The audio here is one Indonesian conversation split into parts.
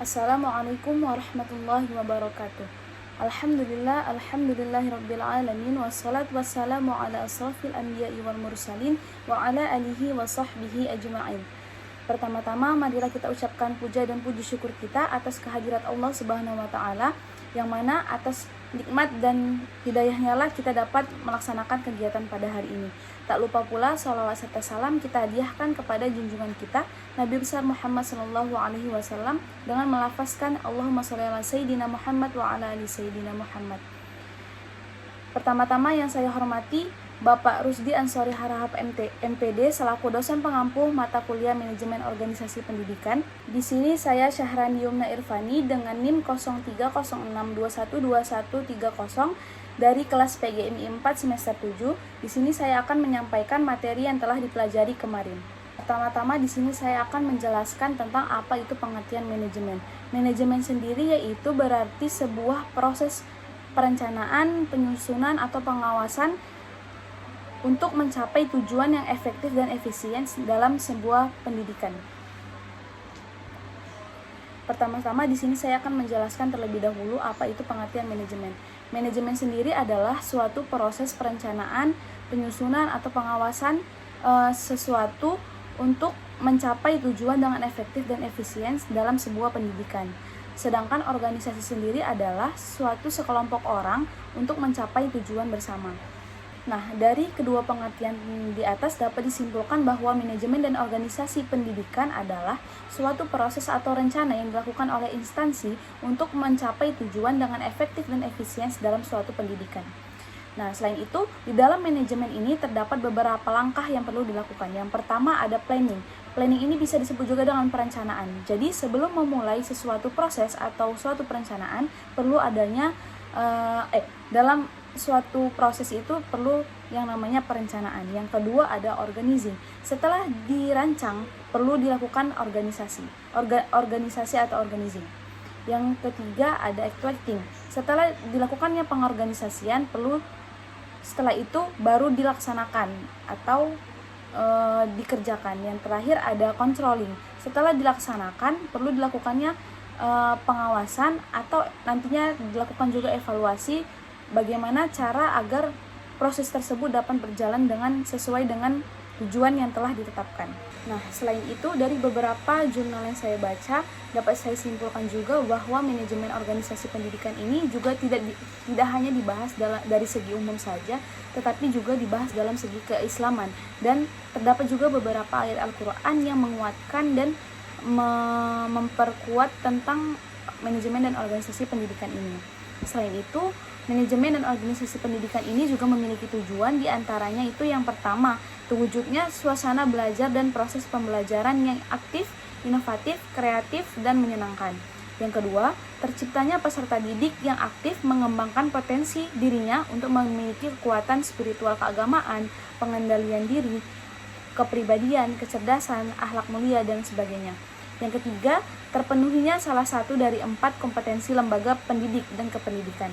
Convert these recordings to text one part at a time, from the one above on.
Assalamualaikum warahmatullahi wabarakatuh. Alhamdulillahirabbil alamin wassalatu wassalamu ala asrofil anbiya'i wal mursalin wa ala alihi wa sahbihi ajma'in. Pertama-tama marilah kita ucapkan puja dan puji syukur kita atas kehadirat Allah Subhanahu wa taala, yang mana atas nikmat dan hidayahnya lah kita dapat melaksanakan kegiatan pada hari ini. Tak lupa pula salawat serta salam kita hadiahkan kepada junjungan kita Nabi besar Muhammad SAW dengan melafazkan Allahumma sholli ala sayyidina Muhammad wa ala ali sayyidina Muhammad. Pertama-tama yang saya hormati Bapak Rusdi Ansori Harahap MPD selaku dosen pengampu mata kuliah Manajemen Organisasi Pendidikan. Di sini saya Syahrani Yumna Irfani dengan NIM 0306212130 dari kelas PGMI 4 semester 7. Di sini saya akan menyampaikan materi yang telah dipelajari kemarin. Pertama-tama di sini saya akan menjelaskan tentang apa itu pengertian manajemen. Manajemen sendiri yaitu berarti sebuah proses perencanaan, penyusunan atau pengawasan untuk mencapai tujuan yang efektif dan efisien dalam sebuah pendidikan. Pertama-tama di sini saya akan menjelaskan terlebih dahulu apa itu pengertian manajemen. Manajemen sendiri adalah suatu proses perencanaan, penyusunan atau pengawasan sesuatu untuk mencapai tujuan dengan efektif dan efisien dalam sebuah pendidikan. Sedangkan organisasi sendiri adalah suatu sekelompok orang untuk mencapai tujuan bersama. Nah, dari kedua pengertian di atas dapat disimpulkan bahwa manajemen dan organisasi pendidikan adalah suatu proses atau rencana yang dilakukan oleh instansi untuk mencapai tujuan dengan efektif dan efisien dalam suatu pendidikan. Nah, selain itu, di dalam manajemen ini terdapat beberapa langkah yang perlu dilakukan. Yang pertama ada planning. Planning ini bisa disebut juga dengan perencanaan. Jadi, sebelum memulai sesuatu proses atau suatu perencanaan, perlu adanya dalam suatu proses itu perlu yang namanya perencanaan. Yang kedua ada organizing. Setelah dirancang, perlu dilakukan organisasi atau organizing. Yang ketiga ada actuating. Setelah dilakukannya pengorganisasian, setelah itu baru dilaksanakan atau dikerjakan. Yang terakhir ada controlling. Setelah dilaksanakan, perlu dilakukannya pengawasan atau nantinya dilakukan juga evaluasi bagaimana cara agar proses tersebut dapat berjalan sesuai dengan tujuan yang telah ditetapkan. Nah, selain itu dari beberapa jurnal yang saya baca dapat saya simpulkan juga bahwa manajemen organisasi pendidikan ini juga tidak hanya dibahas dari segi umum saja, tetapi juga dibahas dalam segi keislaman, dan terdapat juga beberapa ayat Al-Qur'an yang menguatkan dan memperkuat tentang manajemen dan organisasi pendidikan ini. Selain itu, manajemen dan organisasi pendidikan ini juga memiliki tujuan, diantaranya itu yang pertama, terwujudnya suasana belajar dan proses pembelajaran yang aktif, inovatif, kreatif, dan menyenangkan. Yang kedua, terciptanya peserta didik yang aktif mengembangkan potensi dirinya untuk memiliki kekuatan spiritual keagamaan, pengendalian diri, kepribadian, kecerdasan, akhlak mulia, dan sebagainya. Yang ketiga, terpenuhinya salah satu dari 4 kompetensi lembaga pendidik dan kependidikan.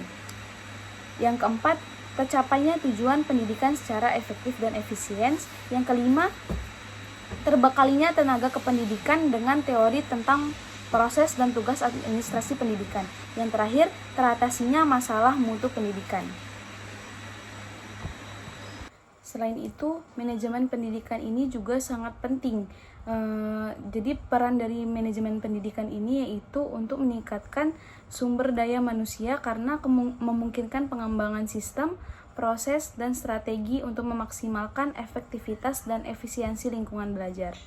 Yang keempat, tercapainya tujuan pendidikan secara efektif dan efisien. Yang kelima, terbekalinya tenaga kependidikan dengan teori tentang proses dan tugas administrasi pendidikan. Yang terakhir, teratasinya masalah mutu pendidikan. Selain itu, manajemen pendidikan ini juga sangat penting. Jadi peran dari manajemen pendidikan ini yaitu untuk meningkatkan sumber daya manusia karena memungkinkan pengembangan sistem, proses, dan strategi untuk memaksimalkan efektivitas dan efisiensi lingkungan belajar.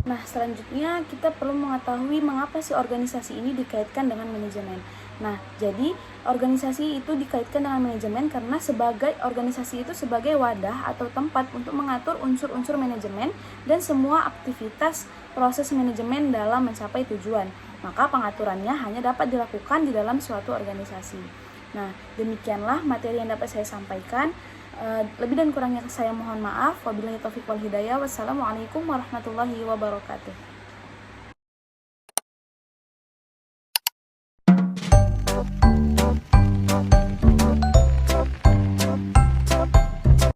Nah, selanjutnya kita perlu mengetahui mengapa sih organisasi ini dikaitkan dengan manajemen. Nah, jadi organisasi itu dikaitkan dengan manajemen karena organisasi itu sebagai wadah atau tempat untuk mengatur unsur-unsur manajemen dan semua aktivitas proses manajemen dalam mencapai tujuan. Maka pengaturannya hanya dapat dilakukan di dalam suatu organisasi. Nah, demikianlah materi yang dapat saya sampaikan. Lebih dan kurangnya saya mohon maaf. Wabillahi taufiq wal hidayah. Wassalamualaikum warahmatullahi wabarakatuh.